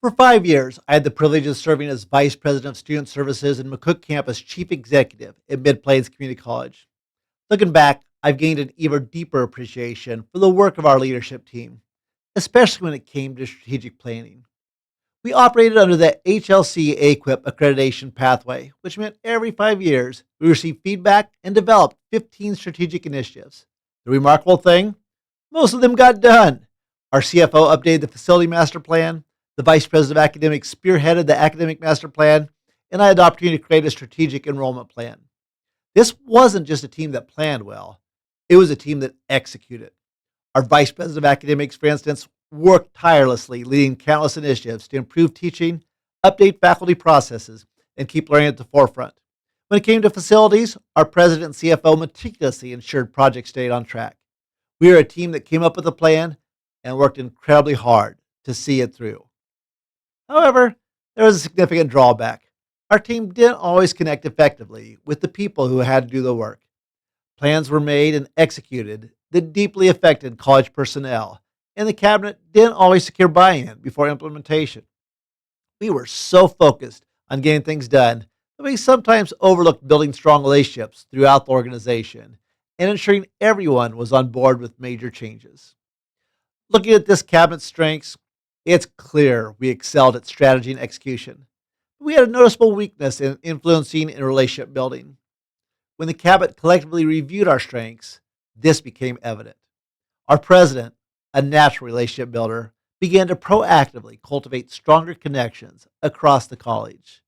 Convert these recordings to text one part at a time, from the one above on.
For 5 years, I had the privilege of serving as Vice President of Student Services and McCook Campus Chief Executive at Mid Plains Community College. Looking back, I've gained an even deeper appreciation for the work of our leadership team, especially when it came to strategic planning. We operated under the HLC AQUIP accreditation pathway, which meant every 5 years we received feedback and developed 15 strategic initiatives. The remarkable thing, most of them got done. Our CFO updated the facility master plan, the Vice President of Academics spearheaded the academic master plan, and I had the opportunity to create a strategic enrollment plan. This wasn't just a team that planned well, it was a team that executed. Our Vice President of Academics, for instance, worked tirelessly, leading countless initiatives to improve teaching, update faculty processes, and keep learning at the forefront. When it came to facilities, our President and CFO meticulously ensured projects stayed on track. We are a team that came up with a plan and worked incredibly hard to see it through. However, there was a significant drawback. Our team didn't always connect effectively with the people who had to do the work. Plans were made and executed that deeply affected college personnel, and the cabinet didn't always secure buy-in before implementation. We were so focused on getting things done that we sometimes overlooked building strong relationships throughout the organization and ensuring everyone was on board with major changes. Looking at this cabinet's strengths, it's clear we excelled at strategy and execution. We had a noticeable weakness in influencing and relationship building. When the cabinet collectively reviewed our strengths, this became evident. Our president, a natural relationship builder, began to proactively cultivate stronger connections across the college.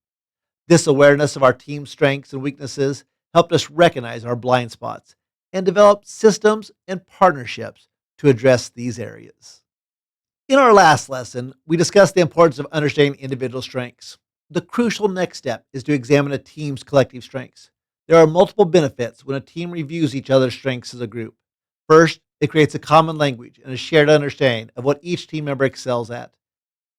This awareness of our team's strengths and weaknesses helped us recognize our blind spots and develop systems and partnerships to address these areas. In our last lesson, we discussed the importance of understanding individual strengths. The crucial next step is to examine a team's collective strengths. There are multiple benefits when a team reviews each other's strengths as a group. First, it creates a common language and a shared understanding of what each team member excels at.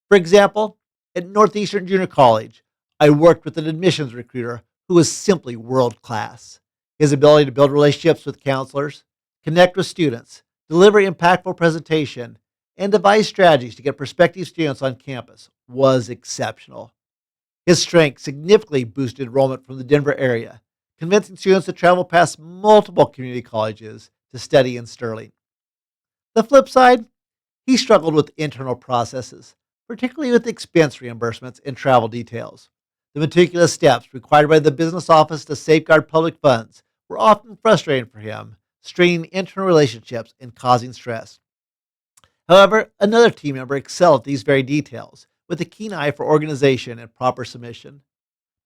For example, at Northeastern Junior College, I worked with an admissions recruiter who was simply world class. His ability to build relationships with counselors, connect with students, deliver impactful presentation, and devise strategies to get prospective students on campus was exceptional. His strength significantly boosted enrollment from the Denver area, convincing students to travel past multiple community colleges to study in Sterling. The flip side, he struggled with internal processes, particularly with expense reimbursements and travel details. The meticulous steps required by the business office to safeguard public funds were often frustrating for him, straining internal relationships and causing stress. However, another team member excelled at these very details, with a keen eye for organization and proper submission.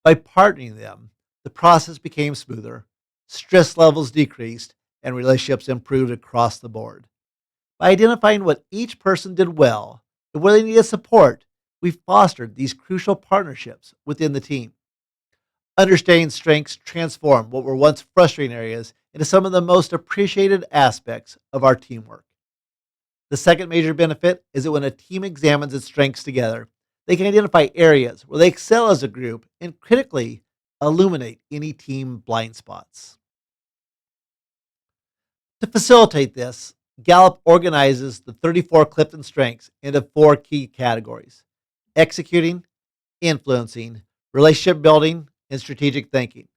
By partnering them, the process became smoother, stress levels decreased, and relationships improved across the board. By identifying what each person did well and where they needed support, we fostered these crucial partnerships within the team. Understanding strengths transformed what were once frustrating areas into some of the most appreciated aspects of our teamwork. The second major benefit is that when a team examines its strengths together, they can identify areas where they excel as a group and critically illuminate any team blind spots. To facilitate this, Gallup organizes the 34 Clifton strengths into four key categories: executing, influencing, relationship building, and strategic thinking.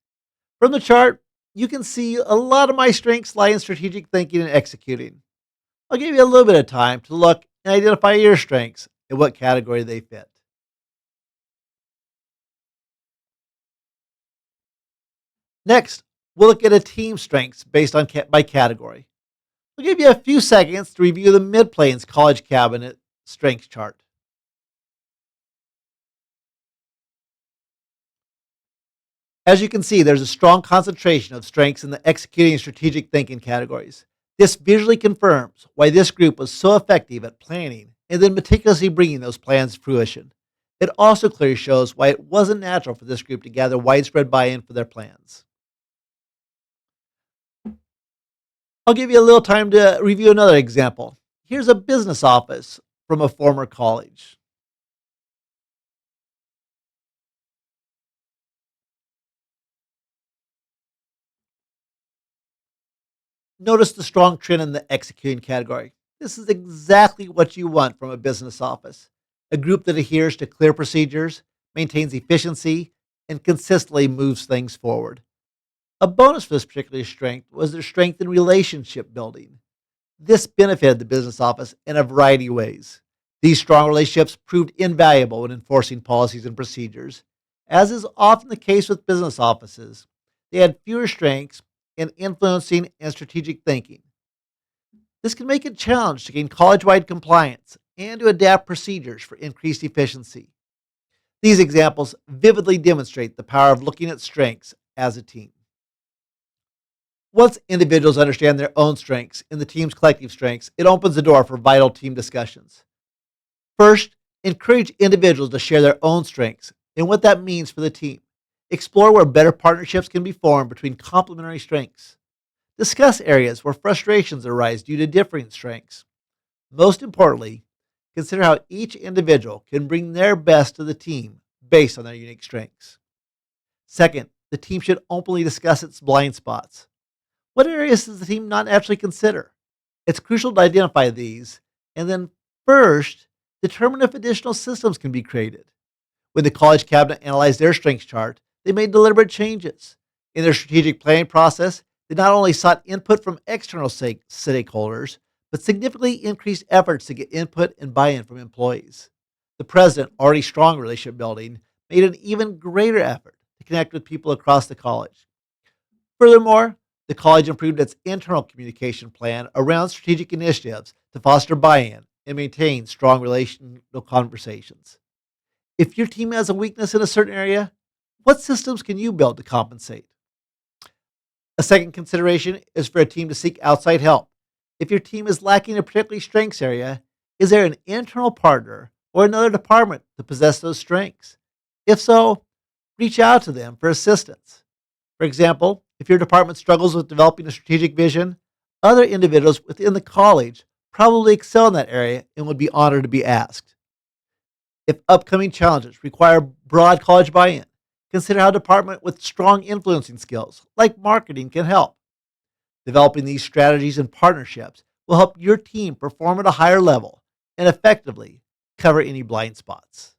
From the chart, you can see a lot of my strengths lie in strategic thinking and executing. I'll give you a little bit of time to look and identify your strengths and what category they fit. Next, we'll look at a team strengths based on by category. We'll give you a few seconds to review the Mid Plains College Cabinet strengths chart. As you can see, there's a strong concentration of strengths in the executing and strategic thinking categories. This visually confirms why this group was so effective at planning and then meticulously bringing those plans to fruition. It also clearly shows why it wasn't natural for this group to gather widespread buy-in for their plans. I'll give you a little time to review another example. Here's a business office from a former college. Notice the strong trend in the executing category. This is exactly what you want from a business office. A group that adheres to clear procedures, maintains efficiency, and consistently moves things forward. A bonus for this particular strength was their strength in relationship building. This benefited the business office in a variety of ways. These strong relationships proved invaluable when enforcing policies and procedures. As is often the case with business offices, they had fewer strengths in influencing and strategic thinking. This can make it challenging to gain college wide compliance and to adapt procedures for increased efficiency. These examples vividly demonstrate the power of looking at strengths as a team. Once individuals understand their own strengths and the team's collective strengths, it opens the door for vital team discussions. First, encourage individuals to share their own strengths and what that means for the team. Explore where better partnerships can be formed between complementary strengths. Discuss areas where frustrations arise due to differing strengths. Most importantly, consider how each individual can bring their best to the team based on their unique strengths. Second, the team should openly discuss its blind spots. What areas does the team not actually consider? It's crucial to identify these and then first determine if additional systems can be created. When the college cabinet analyzed their strengths chart, they made deliberate changes. In their strategic planning process, they not only sought input from external stakeholders, but significantly increased efforts to get input and buy in from employees. The president, already strong relationship building, made an even greater effort to connect with people across the college. Furthermore, the college improved its internal communication plan around strategic initiatives to foster buy in and maintain strong relational conversations. If your team has a weakness in a certain area, what systems can you build to compensate? A second consideration is for a team to seek outside help. If your team is lacking a particular strengths area, is there an internal partner or another department to possess those strengths? If so, reach out to them for assistance. For example, if your department struggles with developing a strategic vision, other individuals within the college probably excel in that area and would be honored to be asked. If upcoming challenges require broad college buy in, consider how a department with strong influencing skills, like marketing, can help. Developing these strategies and partnerships will help your team perform at a higher level and effectively cover any blind spots.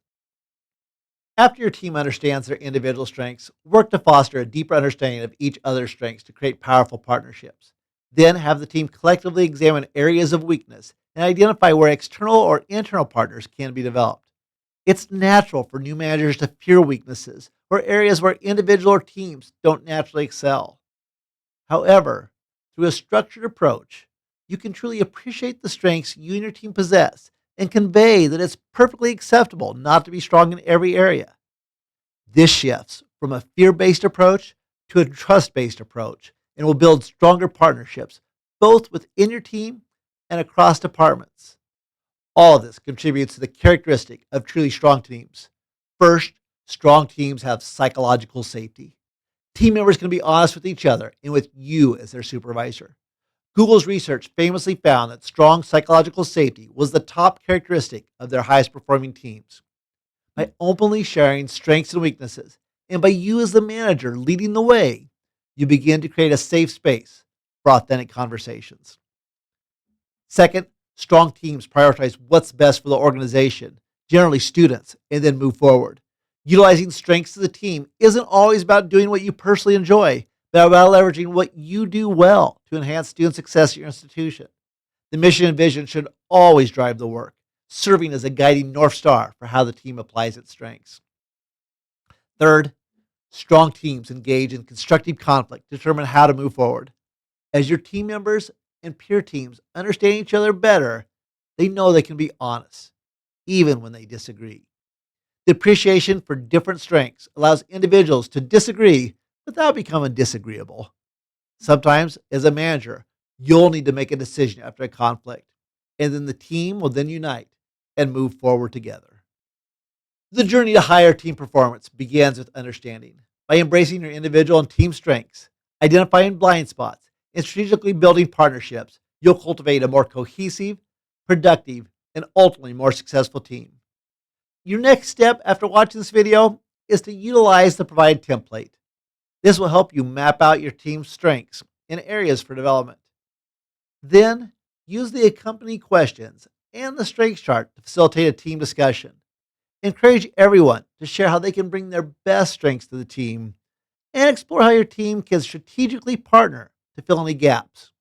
After your team understands their individual strengths, work to foster a deeper understanding of each other's strengths to create powerful partnerships. Then have the team collectively examine areas of weakness and identify where external or internal partners can be developed. It's natural for new managers to fear weaknesses or areas where individual or teams don't naturally excel. However, through a structured approach, you can truly appreciate the strengths you and your team possess and convey that it's perfectly acceptable not to be strong in every area. This shifts from a fear based approach to a trust based approach and will build stronger partnerships both within your team and across departments. All of this contributes to the characteristic of truly strong teams. First, strong teams have psychological safety. Team members can be honest with each other and with you as their supervisor. Google's research famously found that strong psychological safety was the top characteristic of their highest performing teams. By openly sharing strengths and weaknesses, and by you as the manager leading the way, you begin to create a safe space for authentic conversations. Second, strong teams prioritize what's best for the organization, generally students, and then move forward. Utilizing strengths as a team isn't always about doing what you personally enjoy, but about leveraging what you do well to enhance student success at your institution. The mission and vision should always drive the work, serving as a guiding North Star for how the team applies its strengths. Third, strong teams engage in constructive conflict to determine how to move forward. As your team members and peer teams understand each other better, they know they can be honest, even when they disagree. The appreciation for different strengths allows individuals to disagree without becoming disagreeable. Sometimes, as a manager, you'll need to make a decision after a conflict, and then the team will then unite and move forward together. The journey to higher team performance begins with understanding. By embracing your individual and team strengths, identifying blind spots, and strategically building partnerships, you'll cultivate a more cohesive, productive, and ultimately more successful team. Your next step after watching this video is to utilize the provided template. This will help you map out your team's strengths and areas for development. Then, use the accompanying questions and the strengths chart to facilitate a team discussion. Encourage everyone to share how they can bring their best strengths to the team and explore how your team can strategically partner to fill any gaps.